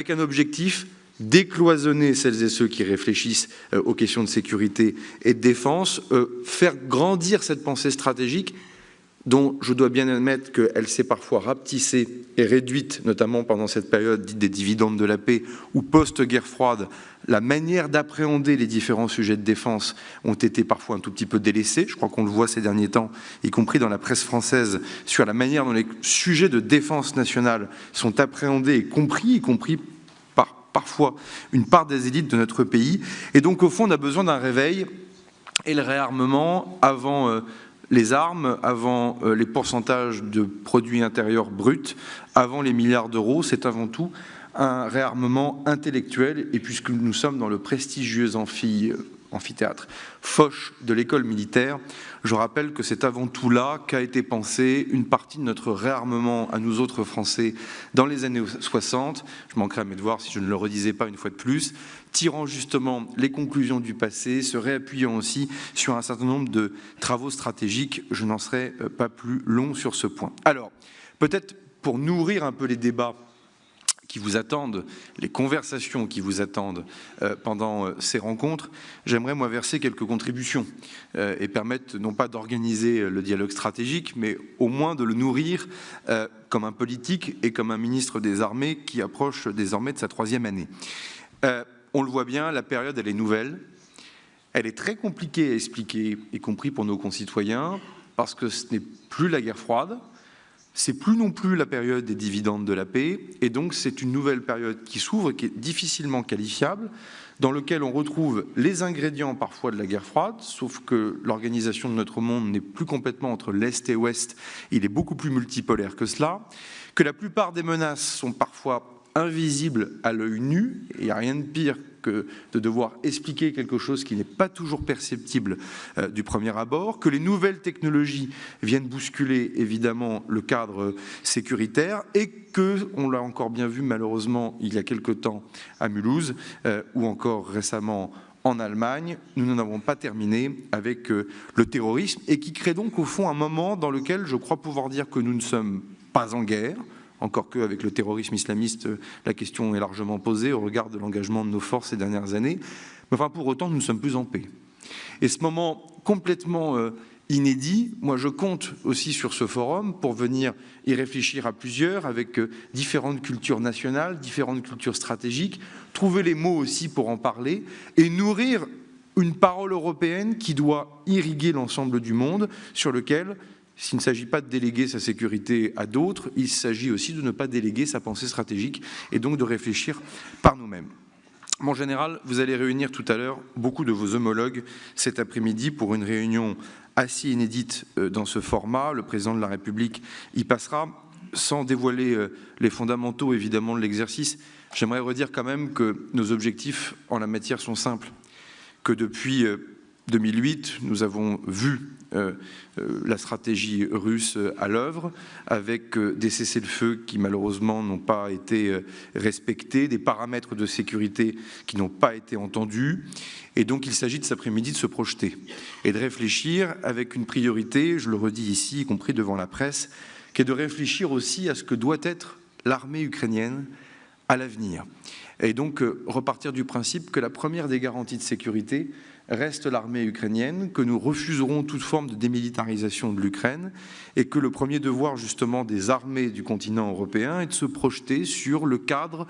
avec un objectif: décloisonner celles et ceux qui réfléchissent aux questions de sécurité et de défense, faire grandir cette pensée stratégique dont je dois bien admettre qu'elle s'est parfois rapetissée et réduite, notamment pendant cette période dite des dividendes de la paix ou post-guerre froide. La manière d'appréhender les différents sujets de défense ont été parfois un tout petit peu délaissés. Je crois qu'on le voit ces derniers temps, y compris dans la presse française, sur la manière dont les sujets de défense nationale sont appréhendés et compris, y compris par parfois une part des élites de notre pays. Et donc, au fond, on a besoin d'un réveil et le réarmement avant les armes, avant les pourcentages de produits intérieurs bruts, avant les milliards d'euros, c'est avant tout un réarmement intellectuel. Et puisque nous sommes dans le prestigieux amphithéâtre Foch de l'école militaire, je rappelle que c'est avant tout là qu'a été pensée une partie de notre réarmement à nous autres Français dans les années 60. Je manquerais à mes devoirs si je ne le redisais pas une fois de plus, tirant justement les conclusions du passé, se réappuyant aussi sur un certain nombre de travaux stratégiques. Je n'en serai pas plus long sur ce point. Alors, peut-être pour nourrir un peu les débats qui vous attendent, les conversations qui vous attendent pendant ces rencontres, j'aimerais moi verser quelques contributions et permettre non pas d'organiser le dialogue stratégique, mais au moins de le nourrir comme un politique et comme un ministre des Armées qui approche désormais de sa 3e année. On le voit bien, la période elle est nouvelle, elle est très compliquée à expliquer, y compris pour nos concitoyens, parce que ce n'est plus la guerre froide, c'est plus non plus la période des dividendes de la paix, et donc c'est une nouvelle période qui s'ouvre, qui est difficilement qualifiable, dans laquelle on retrouve les ingrédients parfois de la guerre froide, sauf que l'organisation de notre monde n'est plus complètement entre l'Est et l'Ouest, il est beaucoup plus multipolaire que cela, que la plupart des menaces sont parfois invisibles à l'œil nu, et il n'y a rien de pire que de devoir expliquer quelque chose qui n'est pas toujours perceptible du premier abord, que les nouvelles technologies viennent bousculer évidemment le cadre sécuritaire et que, on l'a encore bien vu malheureusement il y a quelque temps à Mulhouse ou encore récemment en Allemagne, nous n'en avons pas terminé avec le terrorisme et qui crée donc au fond un moment dans lequel je crois pouvoir dire que nous ne sommes pas en guerre, encore qu'avec le terrorisme islamiste, la question est largement posée au regard de l'engagement de nos forces ces dernières années. Mais enfin, pour autant, nous ne sommes plus en paix. Et ce moment complètement inédit, moi je compte aussi sur ce forum pour venir y réfléchir à plusieurs, avec différentes cultures nationales, différentes cultures stratégiques, trouver les mots aussi pour en parler, et nourrir une parole européenne qui doit irriguer l'ensemble du monde, sur lequel s'il ne s'agit pas de déléguer sa sécurité à d'autres, il s'agit aussi de ne pas déléguer sa pensée stratégique et donc de réfléchir par nous-mêmes. Mon général, vous allez réunir tout à l'heure beaucoup de vos homologues cet après-midi pour une réunion assez inédite dans ce format. Le président de la République y passera. Sans dévoiler les fondamentaux évidemment de l'exercice, j'aimerais redire quand même que nos objectifs en la matière sont simples, que depuis 2008, nous avons vu la stratégie russe à l'œuvre, avec des cessez-le-feu qui malheureusement n'ont pas été respectés, des paramètres de sécurité qui n'ont pas été entendus. Et donc il s'agit de cet après-midi de se projeter et de réfléchir avec une priorité, je le redis ici, y compris devant la presse, qui est de réfléchir aussi à ce que doit être l'armée ukrainienne à l'avenir. Et donc repartir du principe que la première des garanties de sécurité reste l'armée ukrainienne, que nous refuserons toute forme de démilitarisation de l'Ukraine et que le premier devoir justement des armées du continent européen est de se projeter sur le cadre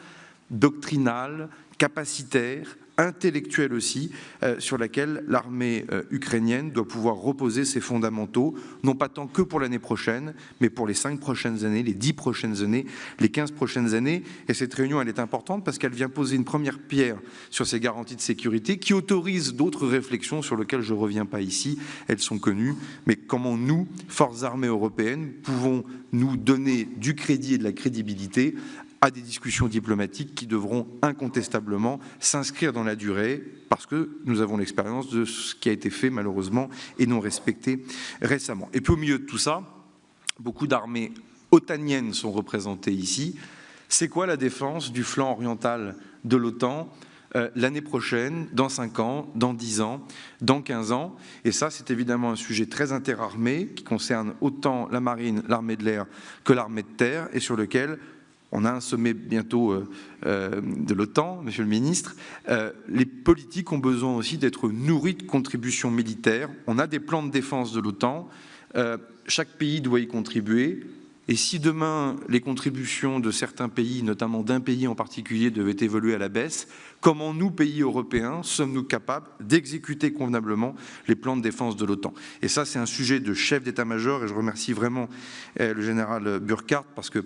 doctrinal, capacitaire, intellectuel aussi, sur laquelle l'armée ukrainienne doit pouvoir reposer ses fondamentaux, non pas tant que pour l'année prochaine, mais pour les 5 prochaines années, les 10 prochaines années, les 15 prochaines années. Et cette réunion, elle est importante parce qu'elle vient poser une première pierre sur ces garanties de sécurité qui autorisent d'autres réflexions sur lesquelles je ne reviens pas ici, elles sont connues, mais comment nous, forces armées européennes, pouvons-nous donner du crédit et de la crédibilité à des discussions diplomatiques qui devront incontestablement s'inscrire dans la durée, parce que nous avons l'expérience de ce qui a été fait malheureusement et non respecté récemment. Et puis au milieu de tout ça, beaucoup d'armées otaniennes sont représentées ici. C'est quoi la défense du flanc oriental de l'OTAN l'année prochaine, dans 5 ans, dans 10 ans, dans 15 ans? Et ça, c'est évidemment un sujet très interarmé qui concerne autant la marine, l'armée de l'air que l'armée de terre, et sur lequel On a un sommet bientôt de l'OTAN, Monsieur le Ministre. Les politiques ont besoin aussi d'être nourries de contributions militaires. On a des plans de défense de l'OTAN. Chaque pays doit y contribuer. Et si demain, les contributions de certains pays, notamment d'un pays en particulier, devaient évoluer à la baisse, comment nous, pays européens, sommes-nous capables d'exécuter convenablement les plans de défense de l'OTAN? Et ça, c'est un sujet de chef d'état-major, et je remercie vraiment le général Burkhardt, parce que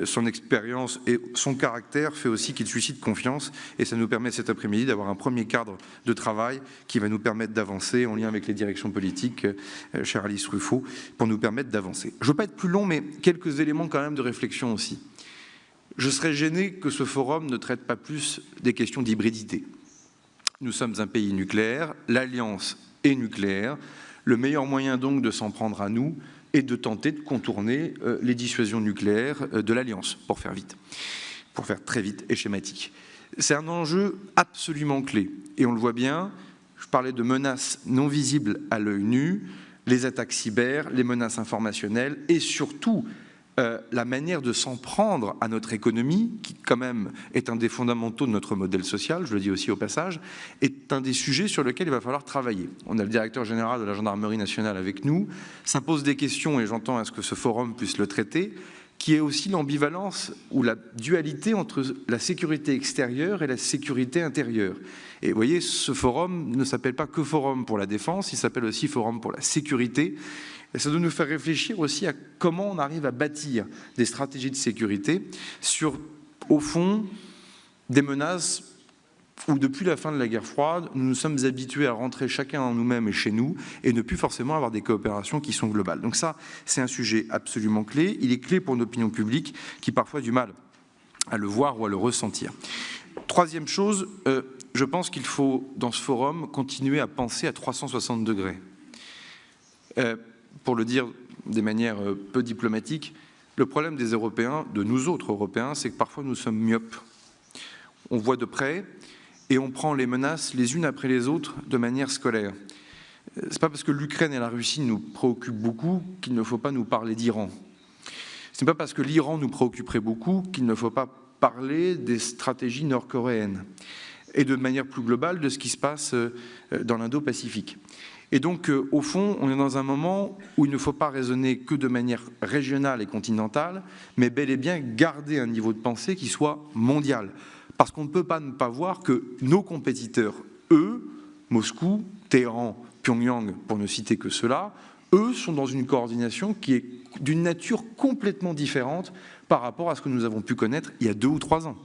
son expérience et son caractère fait aussi qu'il suscite confiance, et ça nous permet cet après-midi d'avoir un premier cadre de travail qui va nous permettre d'avancer, en lien avec les directions politiques, chère Alice Ruffo, pour nous permettre d'avancer. Je ne veux pas être plus long, mais quelques éléments quand même de réflexion aussi. Je serais gêné que ce forum ne traite pas plus des questions d'hybridité. Nous sommes un pays nucléaire, l'Alliance est nucléaire. Le meilleur moyen donc de s'en prendre à nous est de tenter de contourner les dissuasions nucléaires de l'Alliance, pour faire vite, pour faire très vite et schématique. C'est un enjeu absolument clé, et on le voit bien. Je parlais de menaces non visibles à l'œil nu, les attaques cyber, les menaces informationnelles, et surtout la manière de s'en prendre à notre économie, qui quand même est un des fondamentaux de notre modèle social, je le dis aussi au passage, est un des sujets sur lesquels il va falloir travailler. On a le directeur général de la gendarmerie nationale avec nous, ça pose des questions, et j'entends à ce que ce forum puisse le traiter, qui est aussi l'ambivalence ou la dualité entre la sécurité extérieure et la sécurité intérieure. Et vous voyez, ce forum ne s'appelle pas que forum pour la défense, il s'appelle aussi forum pour la sécurité. Et ça doit nous faire réfléchir aussi à comment on arrive à bâtir des stratégies de sécurité sur, au fond, des menaces où depuis la fin de la guerre froide, nous nous sommes habitués à rentrer chacun en nous-mêmes et chez nous et ne plus forcément avoir des coopérations qui sont globales. Donc ça, c'est un sujet absolument clé. Il est clé pour l'opinion publique qui parfois a du mal à le voir ou à le ressentir. Troisième chose, je pense qu'il faut, dans ce forum, continuer à penser à 360 degrés. Pour le dire de manière peu diplomatique, le problème des Européens, de nous autres Européens, c'est que parfois nous sommes myopes. On voit de près et on prend les menaces les unes après les autres de manière scolaire. C'est pas parce que l'Ukraine et la Russie nous préoccupent beaucoup qu'il ne faut pas nous parler d'Iran. Ce n'est pas parce que l'Iran nous préoccuperait beaucoup qu'il ne faut pas parler des stratégies nord-coréennes et de manière plus globale de ce qui se passe dans l'Indo-Pacifique. Et donc, au fond, on est dans un moment où il ne faut pas raisonner que de manière régionale et continentale, mais bel et bien garder un niveau de pensée qui soit mondial. Parce qu'on ne peut pas ne pas voir que nos compétiteurs, eux, Moscou, Téhéran, Pyongyang, pour ne citer que ceux-là, eux sont dans une coordination qui est d'une nature complètement différente par rapport à ce que nous avons pu connaître il y a 2 ou 3 ans.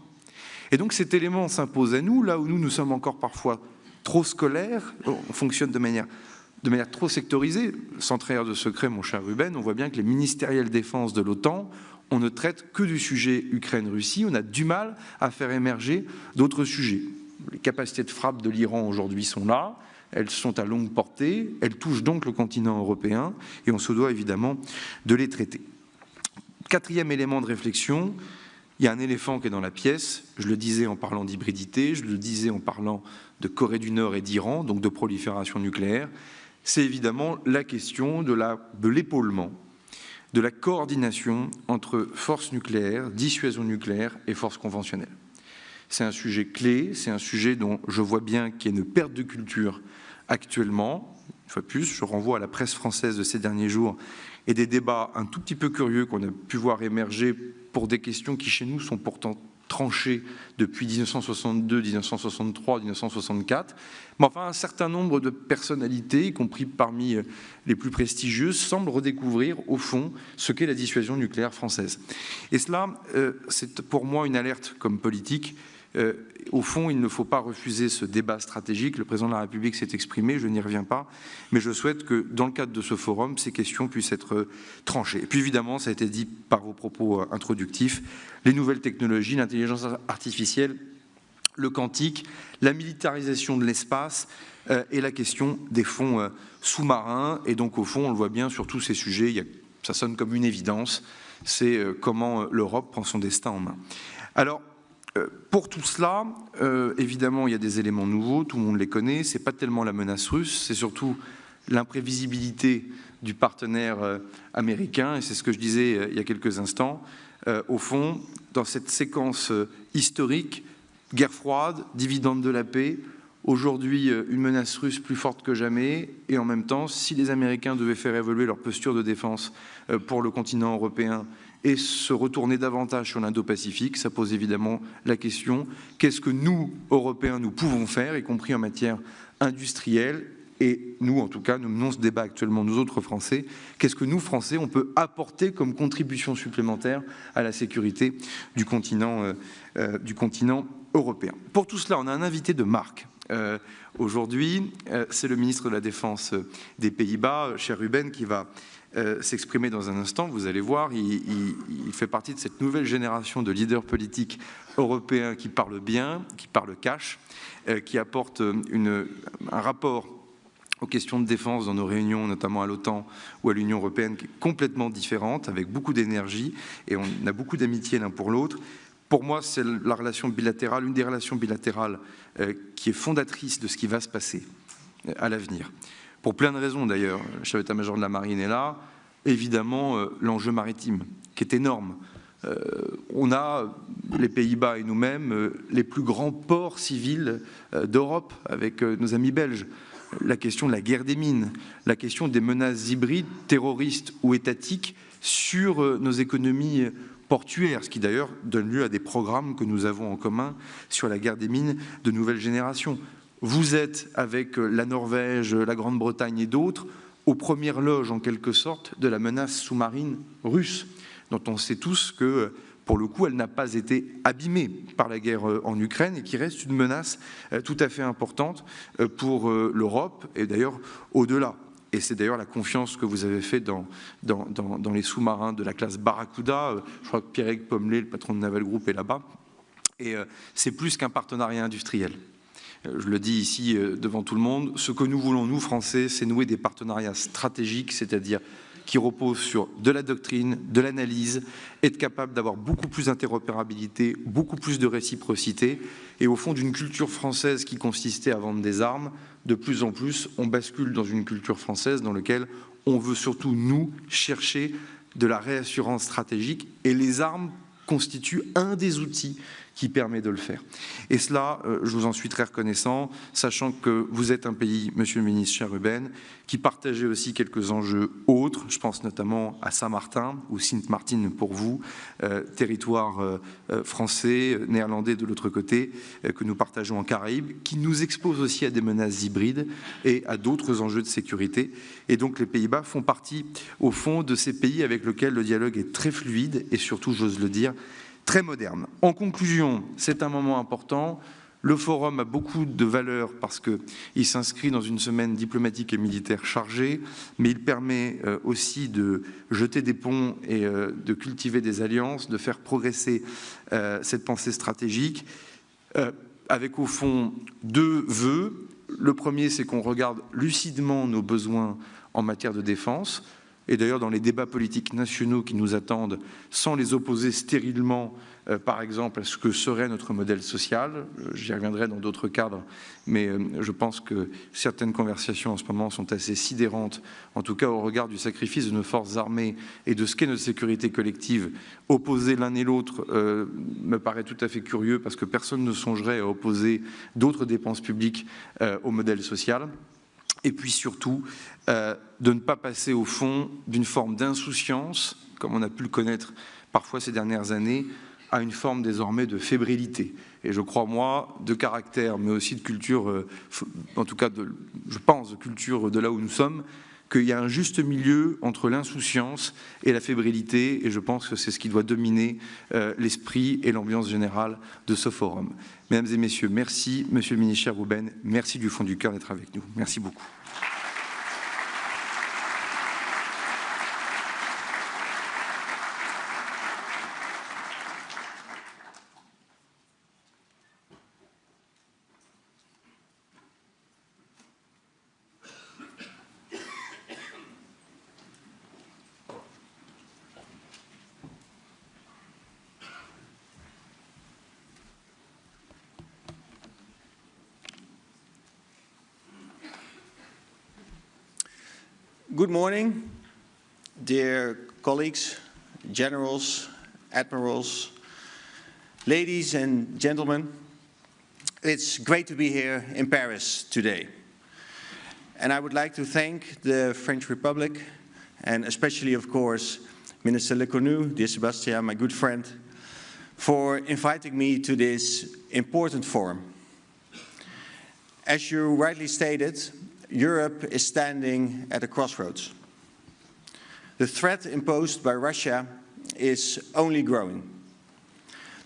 Et donc cet élément s'impose à nous, là où nous sommes encore parfois trop scolaires, on fonctionne de manière trop sectorisée. Sans trahir de secret, mon cher Ruben, on voit bien que les ministériels défense de l'OTAN, on ne traite que du sujet Ukraine-Russie, on a du mal à faire émerger d'autres sujets. Les capacités de frappe de l'Iran aujourd'hui sont là, elles sont à longue portée, elles touchent donc le continent européen et on se doit évidemment de les traiter. Quatrième élément de réflexion, il y a un éléphant qui est dans la pièce, je le disais en parlant d'hybridité, je le disais en parlant de Corée du Nord et d'Iran, donc de prolifération nucléaire, c'est évidemment la question de l'épaulement, de la coordination entre forces nucléaires, dissuasion nucléaire et forces conventionnelles. C'est un sujet clé, c'est un sujet dont je vois bien qu'il y a une perte de culture actuellement. Une fois de plus, je renvoie à la presse française de ces derniers jours et des débats un tout petit peu curieux qu'on a pu voir émerger pour des questions qui chez nous sont pourtant tranchées depuis 1962, 1963, 1964. Mais enfin, un certain nombre de personnalités, y compris parmi les plus prestigieuses, semblent redécouvrir au fond ce qu'est la dissuasion nucléaire française. Et cela, c'est pour moi une alerte comme politique. Au fond, il ne faut pas refuser ce débat stratégique. Le président de la République s'est exprimé, je n'y reviens pas, mais je souhaite que, dans le cadre de ce forum, ces questions puissent être tranchées. Et puis évidemment, ça a été dit par vos propos introductifs, les nouvelles technologies, l'intelligence artificielle, le quantique, la militarisation de l'espace et la question des fonds sous-marins. Et donc, au fond, on le voit bien sur tous ces sujets, ça sonne comme une évidence, c'est comment l'Europe prend son destin en main. Alors, pour tout cela, évidemment, il y a des éléments nouveaux, tout le monde les connaît, ce n'est pas tellement la menace russe, c'est surtout l'imprévisibilité du partenaire américain, et c'est ce que je disais il y a quelques instants. au fond, dans cette séquence historique, guerre froide, dividende de la paix, aujourd'hui une menace russe plus forte que jamais, et en même temps, si les Américains devaient faire évoluer leur posture de défense pour le continent européen et se retourner davantage sur l'Indo-Pacifique, ça pose évidemment la question, qu'est-ce que nous, Européens, nous pouvons faire, y compris en matière industrielle, et nous, en tout cas, nous menons ce débat actuellement, nous autres Français, qu'est-ce que nous, Français, on peut apporter comme contribution supplémentaire à la sécurité du continent européen. Pour tout cela, on a un invité de marque. Aujourd'hui, c'est le ministre de la Défense des Pays-Bas, cher Ruben, qui va s'exprimer dans un instant. Vous allez voir, il fait partie de cette nouvelle génération de leaders politiques européens qui parlent bien, qui parlent cash, qui apportent un rapport aux questions de défense dans nos réunions, notamment à l'OTAN ou à l'Union européenne, qui est complètement différente, avec beaucoup d'énergie, et on a beaucoup d'amitié l'un pour l'autre. Pour moi, c'est la relation bilatérale, une des relations bilatérales qui est fondatrice de ce qui va se passer à l'avenir. Pour plein de raisons d'ailleurs, le chef d'état-major de la marine est là, évidemment l'enjeu maritime, qui est énorme. On a, les Pays-Bas et nous-mêmes, les plus grands ports civils d'Europe, avec nos amis belges. La question de la guerre des mines, la question des menaces hybrides, terroristes ou étatiques sur nos économies portuaires, ce qui d'ailleurs donne lieu à des programmes que nous avons en commun sur la guerre des mines de nouvelle génération. Vous êtes, avec la Norvège, la Grande-Bretagne et d'autres, aux premières loges, en quelque sorte, de la menace sous-marine russe, dont on sait tous que, pour le coup, elle n'a pas été abîmée par la guerre en Ukraine et qui reste une menace tout à fait importante pour l'Europe et d'ailleurs au-delà. Et c'est d'ailleurs la confiance que vous avez faite dans les sous-marins de la classe Barracuda. Je crois que Pierre-Éric Pommelet, le patron de Naval Group, est là-bas. Et c'est plus qu'un partenariat industriel. Je le dis ici devant tout le monde, ce que nous voulons, nous, Français, c'est nouer des partenariats stratégiques, c'est-à-dire qui reposent sur de la doctrine, de l'analyse, être capable d'avoir beaucoup plus d'interopérabilité, beaucoup plus de réciprocité, et au fond d'une culture française qui consistait à vendre des armes, de plus en plus, on bascule dans une culture française dans laquelle on veut surtout, nous, chercher de la réassurance stratégique, et les armes constituent un des outils qui permet de le faire. Et cela, je vous en suis très reconnaissant, sachant que vous êtes un pays, monsieur le ministre, cher Ruben, qui partageait aussi quelques enjeux autres. Je pense notamment à Saint-Martin, ou Sint-Maarten pour vous, territoire français, néerlandais de l'autre côté, que nous partageons en Caraïbes, qui nous expose aussi à des menaces hybrides et à d'autres enjeux de sécurité. Et donc les Pays-Bas font partie, au fond, de ces pays avec lesquels le dialogue est très fluide et surtout, j'ose le dire, très moderne. En conclusion, c'est un moment important. Le forum a beaucoup de valeur parce qu'il s'inscrit dans une semaine diplomatique et militaire chargée, mais il permet aussi de jeter des ponts et de cultiver des alliances, de faire progresser cette pensée stratégique, avec au fond deux vœux. Le premier, c'est qu'on regarde lucidement nos besoins en matière de défense, et d'ailleurs dans les débats politiques nationaux qui nous attendent, sans les opposer stérilement, par exemple, à ce que serait notre modèle social. J'y reviendrai dans d'autres cadres, mais je pense que certaines conversations en ce moment sont assez sidérantes, en tout cas au regard du sacrifice de nos forces armées et de ce qu'est notre sécurité collective. Opposer l'un et l'autre me paraît tout à fait curieux, parce que personne ne songerait à opposer d'autres dépenses publiques au modèle social. Et puis surtout, de ne pas passer au fond d'une forme d'insouciance, comme on a pu le connaître parfois ces dernières années, à une forme désormais de fébrilité. Et je crois, moi, de caractère, mais aussi de culture, en tout cas, je pense, de culture de là où nous sommes, qu'il y a un juste milieu entre l'insouciance et la fébrilité, et je pense que c'est ce qui doit dominer l'esprit et l'ambiance générale de ce forum. Mesdames et messieurs, merci, monsieur le ministre Ruben, merci du fond du cœur d'être avec nous. Merci beaucoup. Good morning, dear colleagues, generals, admirals, ladies and gentlemen, it's great to be here in Paris today. And I would like to thank the French Republic, and especially, of course, Minister Lecornu, dear Sebastien, my good friend, for inviting me to this important forum. As you rightly stated, Europe is standing at a crossroads. The threat imposed by Russia is only growing.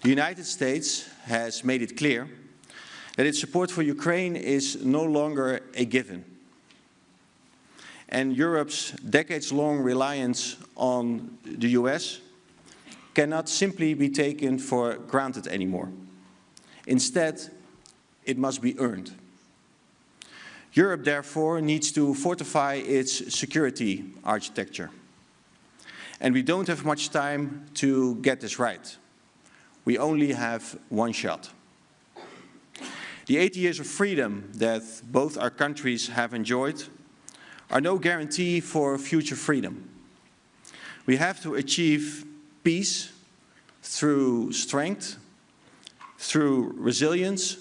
The United States has made it clear that its support for Ukraine is no longer a given. And Europe's decades-long reliance on the US cannot simply be taken for granted anymore. Instead, it must be earned. Europe, therefore, needs to fortify its security architecture. And we don't have much time to get this right. We only have one shot. The 80 years of freedom that both our countries have enjoyed are no guarantee for future freedom. We have to achieve peace through strength, through resilience,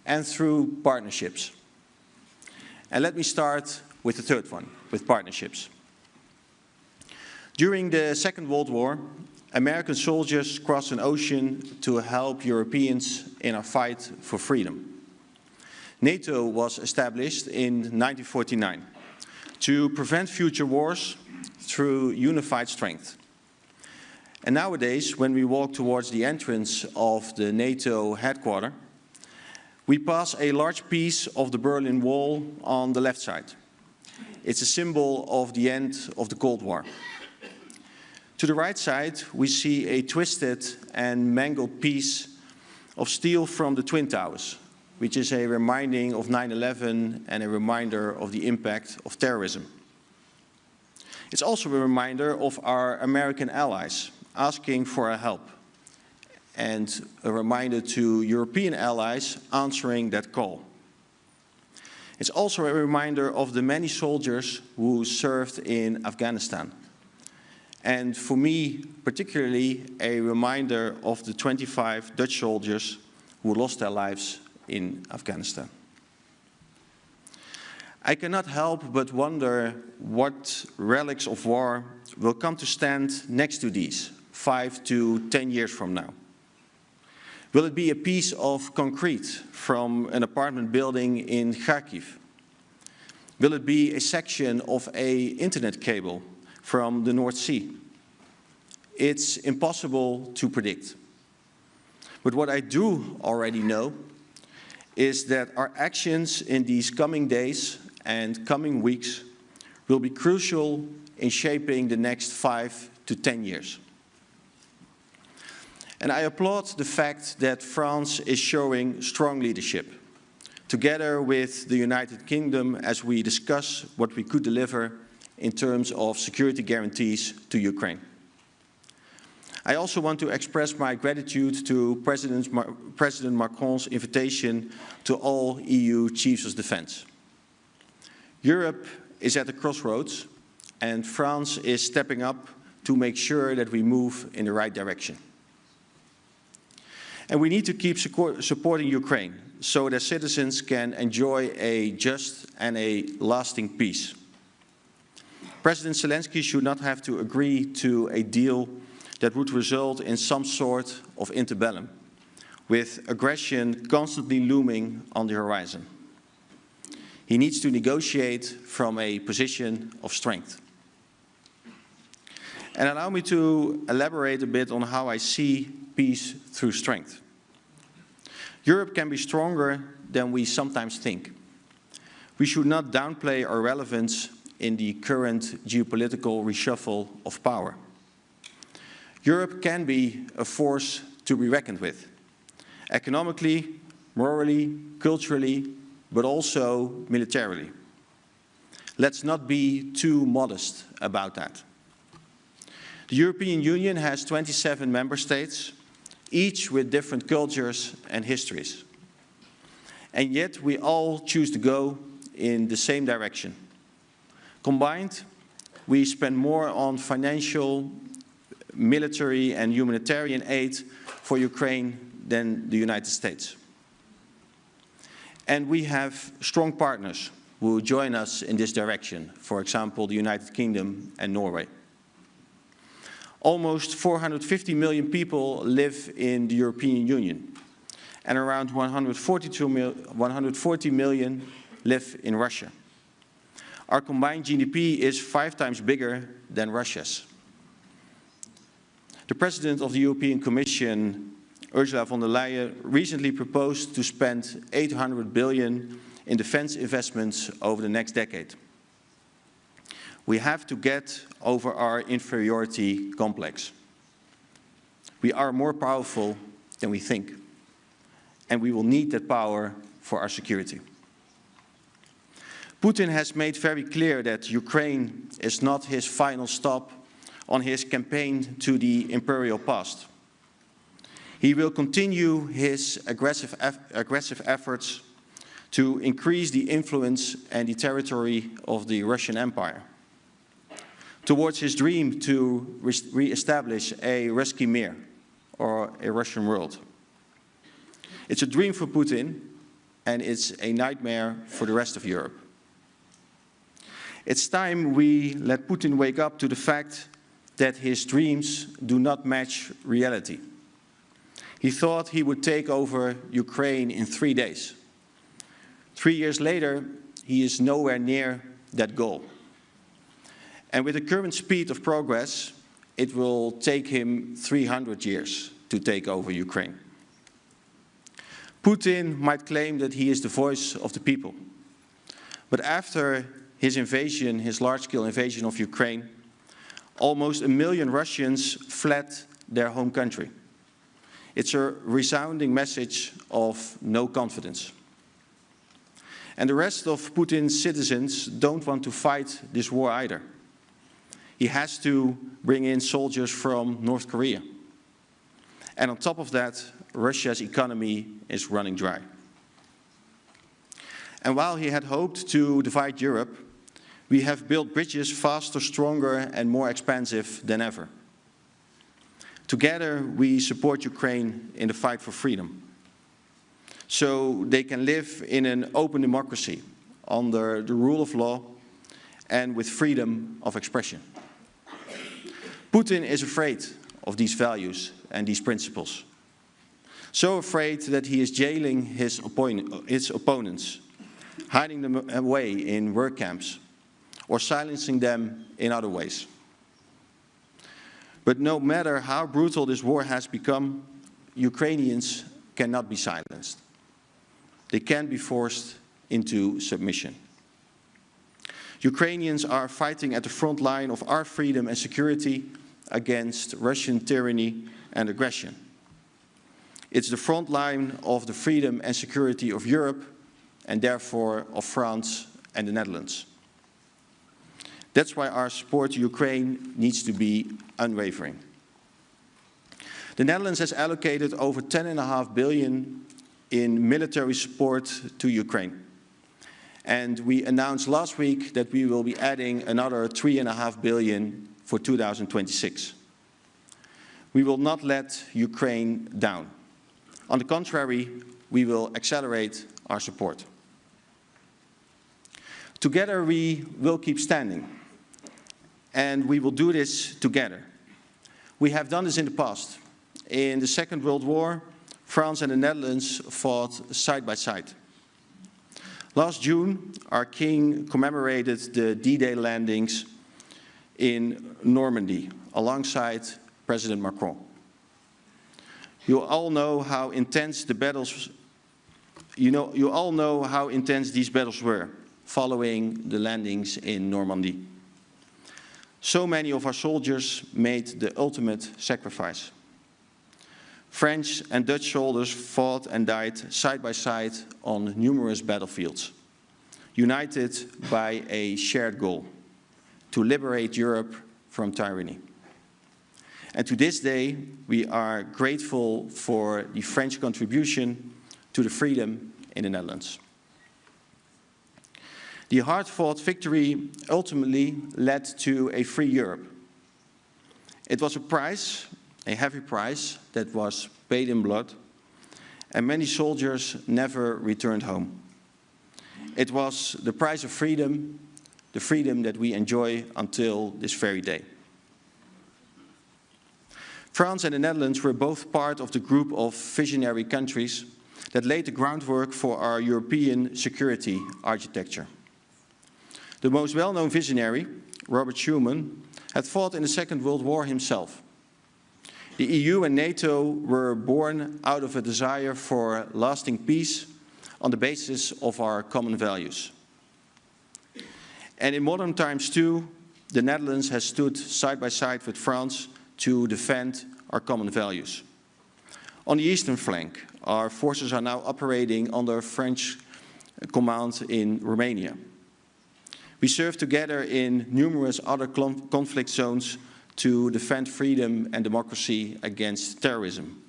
and through partnerships. And let me start with the third one, with partnerships. During the Second World War, American soldiers crossed an ocean to help Europeans in our fight for freedom. NATO was established in 1949 to prevent future wars through unified strength. And nowadays, when we walk towards the entrance of the NATO headquarters, we pass a large piece of the Berlin Wall on the left side. It's a symbol of the end of the Cold War. To the right side, we see a twisted and mangled piece of steel from the Twin Towers, which is a reminding of 9/11 and a reminder of the impact of terrorism. It's also a reminder of our American allies asking for our help, and a reminder to European allies answering that call. It's also a reminder of the many soldiers who served in Afghanistan. And for me, particularly, a reminder of the 25 Dutch soldiers who lost their lives in Afghanistan. I cannot help but wonder what relics of war will come to stand next to these 5 to 10 years from now. Will it be a piece of concrete from an apartment building in Kharkiv? Will it be a section of an internet cable from the North Sea? It's impossible to predict. But what I do already know is that our actions in these coming days and coming weeks will be crucial in shaping the next 5 to 10 years. And I applaud the fact that France is showing strong leadership, together with the United Kingdom, as we discuss what we could deliver in terms of security guarantees to Ukraine. I also want to express my gratitude to President Macron's invitation to all EU chiefs of defense. Europe is at the crossroads, and France is stepping up to make sure that we move in the right direction. And we need to keep supporting Ukraine so that citizens can enjoy a just and a lasting peace. President Zelensky should not have to agree to a deal that would result in some sort of interbellum, with aggression constantly looming on the horizon. He needs to negotiate from a position of strength. And allow me to elaborate a bit on how I see peace through strength. Europe can be stronger than we sometimes think. We should not downplay our relevance in the current geopolitical reshuffle of power. Europe can be a force to be reckoned with, economically, morally, culturally, but also militarily. Let's not be too modest about that. The European Union has 27 member states, each with different cultures and histories. And yet we all choose to go in the same direction. Combined, we spend more on financial, military and humanitarian aid for Ukraine than the United States. And we have strong partners who join us in this direction, for example, the United Kingdom and Norway. Almost 450 million people live in the European Union, and around 140 million live in Russia. Our combined GDP is 5 times bigger than Russia's. The President of the European Commission, Ursula von der Leyen, recently proposed to spend 800 billion in defense investments over the next decade. We have to get over our inferiority complex. We are more powerful than we think, and we will need that power for our security. Putin has made very clear that Ukraine is not his final stop on his campaign to the imperial past. He will continue his aggressive efforts to increase the influence and the territory of the Russian Empire, towards his dream to re-establish a Ruski Mir, or a Russian world. It's a dream for Putin, and it's a nightmare for the rest of Europe. It's time we let Putin wake up to the fact that his dreams do not match reality. He thought he would take over Ukraine in 3 days. 3 years later, he is nowhere near that goal. And with the current speed of progress, it will take him 300 years to take over Ukraine. Putin might claim that he is the voice of the people. But after his invasion, his large-scale invasion of Ukraine, almost 1 million Russians fled their home country. It's a resounding message of no confidence. And the rest of Putin's citizens don't want to fight this war either. He has to bring in soldiers from North Korea. And on top of that, Russia's economy is running dry. And while he had hoped to divide Europe, we have built bridges faster, stronger, and more expansive than ever. Together, we support Ukraine in the fight for freedom, so they can live in an open democracy under the rule of law and with freedom of expression. Putin is afraid of these values and these principles, so afraid that he is jailing his opponents, hiding them away in work camps, or silencing them in other ways. But no matter how brutal this war has become, Ukrainians cannot be silenced. They can't be forced into submission. Ukrainians are fighting at the front line of our freedom and security against Russian tyranny and aggression. It's the front line of the freedom and security of Europe, and therefore of France and the Netherlands. That's why our support to Ukraine needs to be unwavering. The Netherlands has allocated over 10.5 billion in military support to Ukraine. And we announced last week that we will be adding another 3.5 billion for 2026. We will not let Ukraine down. On the contrary, we will accelerate our support. Together we will keep standing, and we will do this together. We have done this in the past. In the Second World War, France and the Netherlands fought side by side. Last June, our king commemorated the D-Day landings in Normandy alongside President Macron. You all know how intense the battles. You all know how intense these battles were following the landings in Normandy. So many of our soldiers made the ultimate sacrifice. French and Dutch soldiers fought and died side by side on numerous battlefields, united by a shared goal: to liberate Europe from tyranny. And to this day, we are grateful for the French contribution to the freedom in the Netherlands. The hard-fought victory ultimately led to a free Europe. It was a price, a heavy price, that was paid in blood, and many soldiers never returned home. It was the price of freedom, the freedom that we enjoy until this very day. France and the Netherlands were both part of the group of visionary countries that laid the groundwork for our European security architecture. The most well-known visionary, Robert Schuman, had fought in the Second World War himself. The EU and NATO were born out of a desire for lasting peace on the basis of our common values. And in modern times too, the Netherlands has stood side by side with France to defend our common values. On the eastern flank, our forces are now operating under French command in Romania. We serve together in numerous other conflict zones to defend freedom and democracy against terrorism.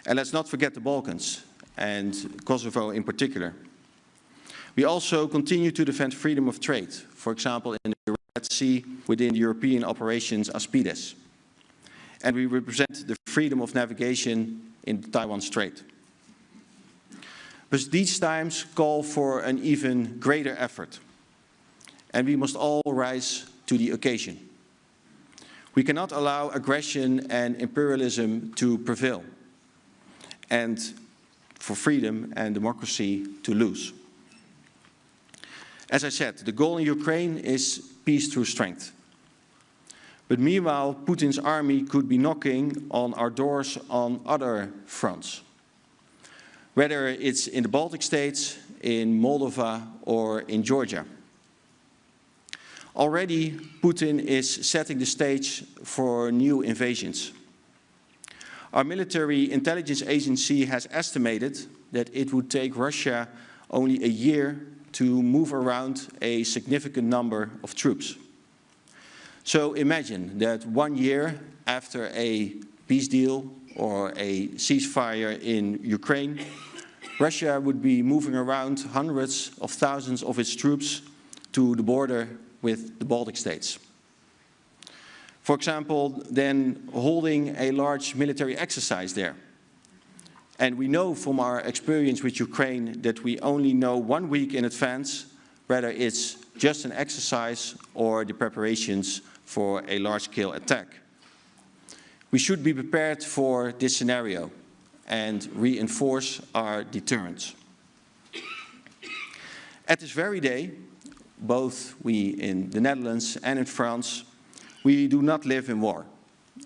And let's not forget the Balkans, and Kosovo in particular. We also continue to defend freedom of trade, for example in the Red Sea within the European operations Aspides. And we represent the freedom of navigation in the Taiwan Strait. But these times call for an even greater effort, and we must all rise to the occasion. We cannot allow aggression and imperialism to prevail, and for freedom and democracy to lose. As I said, the goal in Ukraine is peace through strength. But meanwhile, Putin's army could be knocking on our doors on other fronts, whether it's in the Baltic states, in Moldova, or in Georgia. Already, Putin is setting the stage for new invasions. Our military intelligence agency has estimated that it would take Russia only a year to move around a significant number of troops. So imagine that 1 year after a peace deal or a ceasefire in Ukraine, Russia would be moving around hundreds of thousands of its troops to the border with the Baltic states. For example, then holding a large military exercise there. And we know from our experience with Ukraine that we only know 1 week in advance whether it's just an exercise or the preparations for a large-scale attack. We should be prepared for this scenario and reinforce our deterrence. At this very day, both we in the Netherlands and in France, we do not live in war,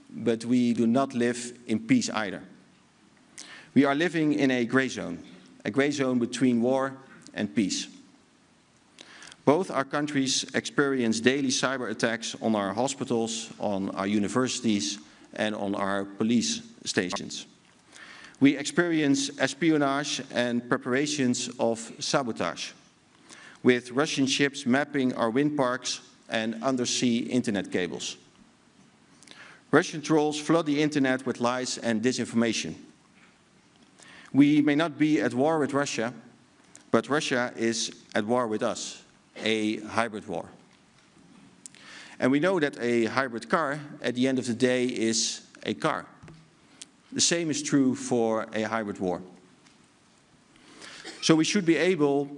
but we do not live in peace either. We are living in a gray zone between war and peace. Both our countries experience daily cyber attacks on our hospitals, on our universities, and on our police stations. We experience espionage and preparations of sabotage, with Russian ships mapping our wind parks and undersea internet cables. Russian trolls flood the internet with lies and disinformation. We may not be at war with Russia, but Russia is at war with us, a hybrid war. And we know that a hybrid car, at the end of the day, is a car. The same is true for a hybrid war. So we should be able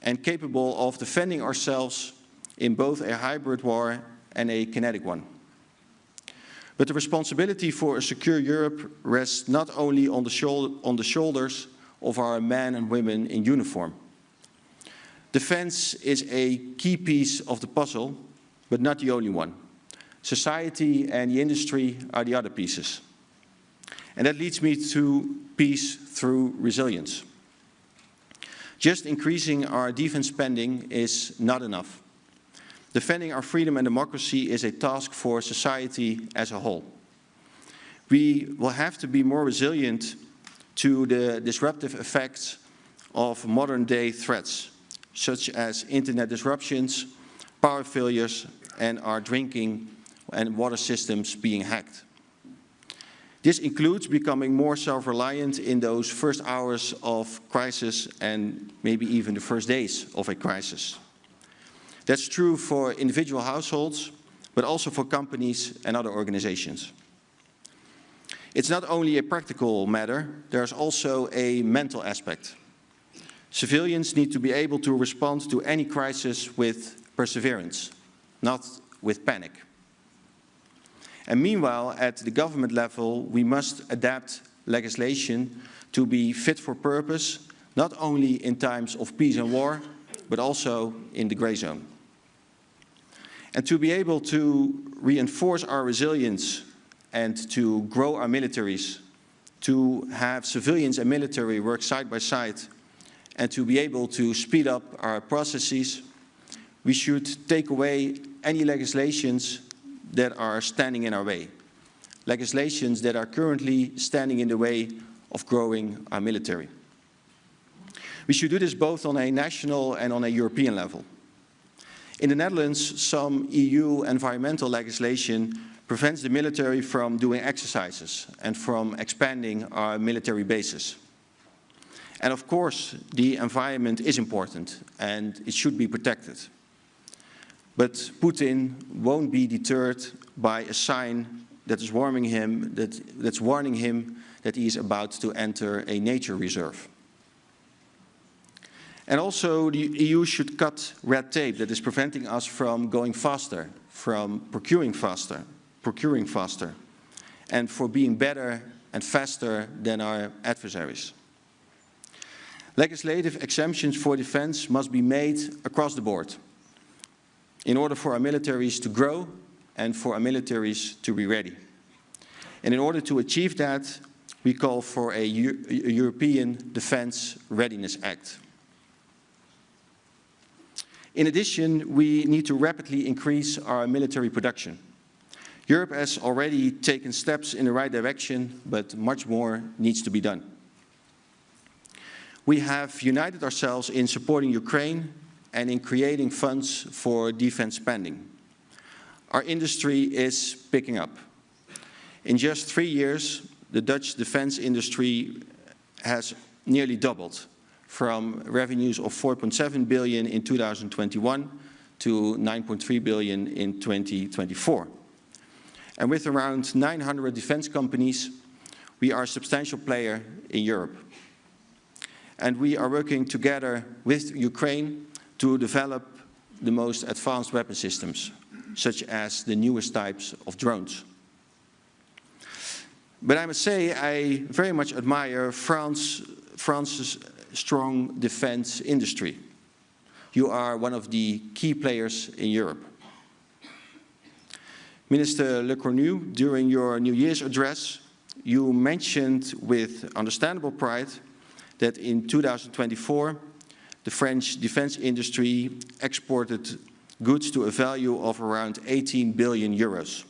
and capable of defending ourselves in both a hybrid war and a kinetic one. But the responsibility for a secure Europe rests not only on the shoulders of our men and women in uniform. Defense is a key piece of the puzzle, but not the only one. Society and the industry are the other pieces. And that leads me to peace through resilience. Just increasing our defense spending is not enough. Defending our freedom and democracy is a task for society as a whole. We will have to be more resilient to the disruptive effects of modern-day threats, such as internet disruptions, power failures, and our drinking and water systems being hacked. This includes becoming more self-reliant in those first hours of crisis and maybe even the first days of a crisis. That's true for individual households, but also for companies and other organizations. It's not only a practical matter, there's also a mental aspect. Civilians need to be able to respond to any crisis with perseverance, not with panic. And meanwhile, at the government level, we must adapt legislation to be fit for purpose, not only in times of peace and war, but also in the grey zone. And to be able to reinforce our resilience and to grow our militaries, to have civilians and military work side by side, and to be able to speed up our processes, we should take away any legislations that are standing in our way. Legislations that are currently standing in the way of growing our military. We should do this both on a national and on a European level. In the Netherlands, some EU environmental legislation prevents the military from doing exercises and from expanding our military bases. And of course, the environment is important and it should be protected. But Putin won't be deterred by a sign that is warning him that he is about to enter a nature reserve. And also, the EU should cut red tape that is preventing us from going faster, from procuring faster, and for being better and faster than our adversaries. Legislative exemptions for defense must be made across the board in order for our militaries to grow and for our militaries to be ready. And in order to achieve that, we call for a European Defence Readiness Act. In addition, we need to rapidly increase our military production. Europe has already taken steps in the right direction, but much more needs to be done. We have united ourselves in supporting Ukraine and in creating funds for defense spending. Our industry is picking up. In just 3 years, the Dutch defense industry has nearly doubled, from revenues of 4.7 billion in 2021 to 9.3 billion in 2024. And with around 900 defense companies, we are a substantial player in Europe. And we are working together with Ukraine to develop the most advanced weapon systems, such as the newest types of drones. But I must say, I very much admire France's strong defense industry. You are one of the key players in Europe. Minister Lecornu, during your New Year's address, you mentioned with understandable pride that in 2024, the French defense industry exported goods to a value of around 18 billion euros.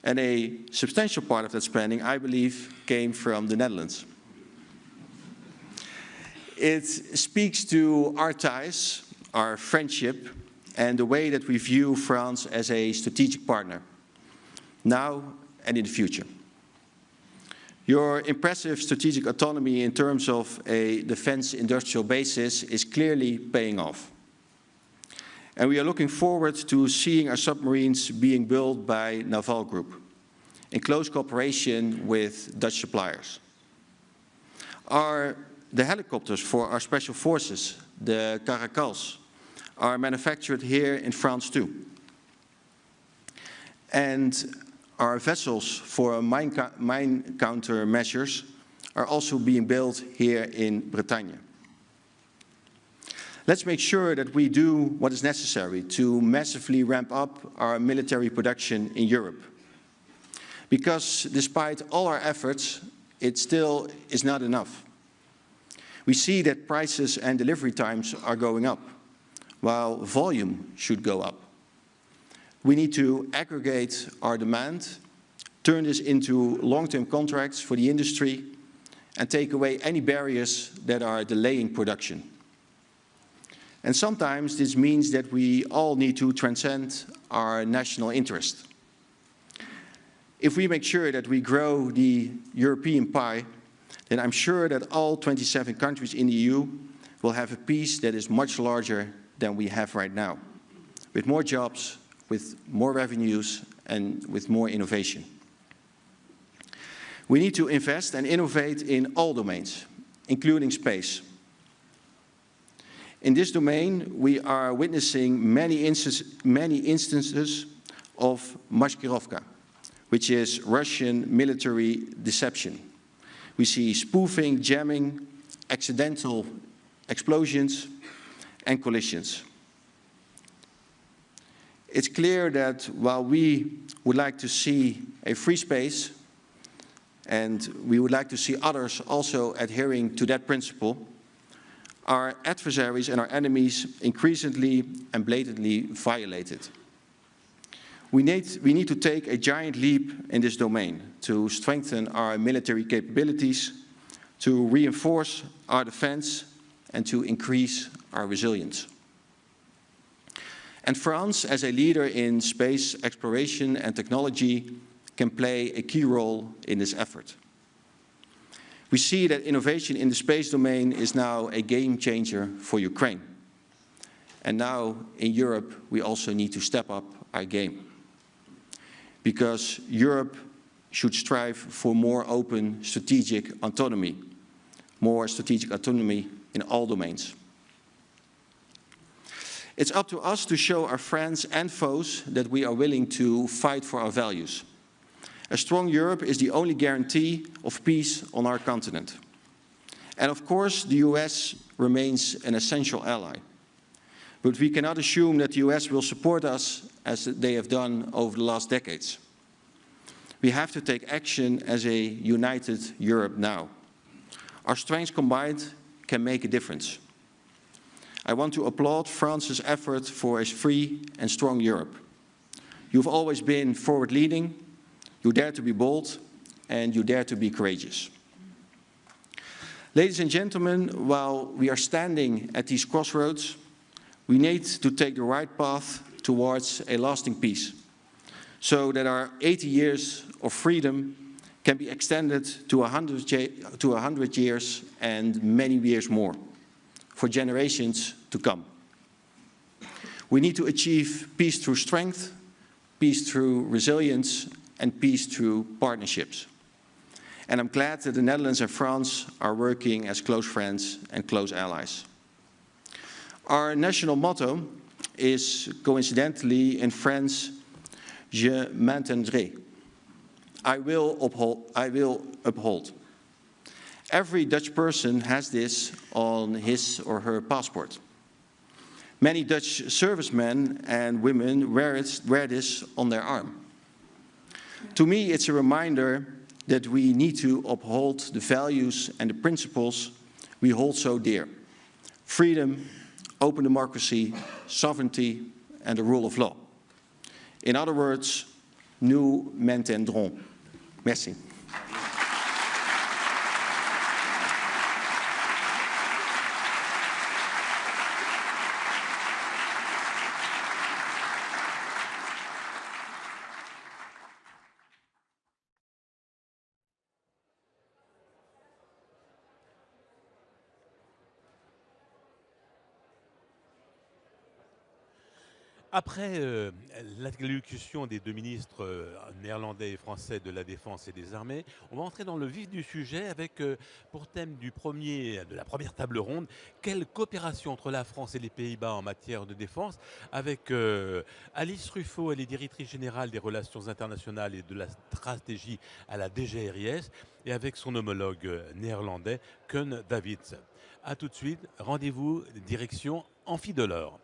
And a substantial part of that spending, I believe, came from the Netherlands. It speaks to our ties, our friendship, and the way that we view France as a strategic partner, now and in the future. Your impressive strategic autonomy in terms of a defense industrial basis is clearly paying off. And we are looking forward to seeing our submarines being built by Naval Group, in close cooperation with Dutch suppliers. The helicopters for our special forces, the Caracals, are manufactured here in France too. And our vessels for mine countermeasures are also being built here in Bretagne. Let's make sure that we do what is necessary to massively ramp up our military production in Europe. Because despite all our efforts, it still is not enough. We see that prices and delivery times are going up, while volume should go up. We need to aggregate our demand, turn this into long-term contracts for the industry, and take away any barriers that are delaying production. And sometimes this means that we all need to transcend our national interest. If we make sure that we grow the European pie, then I'm sure that all 27 countries in the EU will have a piece that is much larger than we have right now, with more jobs, with more revenues and with more innovation. We need to invest and innovate in all domains, including space. In this domain, we are witnessing many instances of maskirovka, which is Russian military deception. We see spoofing, jamming, accidental explosions, and collisions. It's clear that while we would like to see a free space, and we would like to see others also adhering to that principle, our adversaries and our enemies increasingly and blatantly violate it. We need to take a giant leap in this domain to strengthen our military capabilities, to reinforce our defense, and to increase our resilience. And France, as a leader in space exploration and technology, can play a key role in this effort. We see that innovation in the space domain is now a game changer for Ukraine. And now in Europe, we also need to step up our game. Because Europe should strive for more open strategic autonomy, in all domains. It's up to us to show our friends and foes that we are willing to fight for our values. A strong Europe is the only guarantee of peace on our continent. And of course, the US remains an essential ally. But we cannot assume that the US will support us as they have done over the last decades. We have to take action as a united Europe now. Our strengths combined can make a difference. I want to applaud France's effort for a free and strong Europe. You've always been forward-leading, you dare to be bold, and you dare to be courageous. Ladies and gentlemen, while we are standing at these crossroads, we need to take the right path towards a lasting peace, so that our 80 years of freedom can be extended to 100 years and many years more, for generations to come. We need to achieve peace through strength, peace through resilience, and peace through partnerships. And I'm glad that the Netherlands and France are working as close friends and close allies. Our national motto is, coincidentally, in French, Je maintiendrai. I will uphold. Every Dutch person has this on his or her passport. Many Dutch servicemen and women wear this on their arm. To me, it's a reminder that we need to uphold the values and the principles we hold so dear. Freedom, open democracy, sovereignty, and the rule of law. In other words, nous maintiendrons. Merci. Après l'allocution des deux ministres néerlandais et français de la Défense et des Armées, on va entrer dans le vif du sujet avec, pour thème de la première table ronde, quelle coopération entre la France et les Pays-Bas en matière de défense, avec Alice Ruffo, elle est directrice générale des relations internationales et de la stratégie à la DGRIS, et avec son homologue néerlandais, Koen Davids. A tout de suite, rendez-vous direction Amphi de l'Or.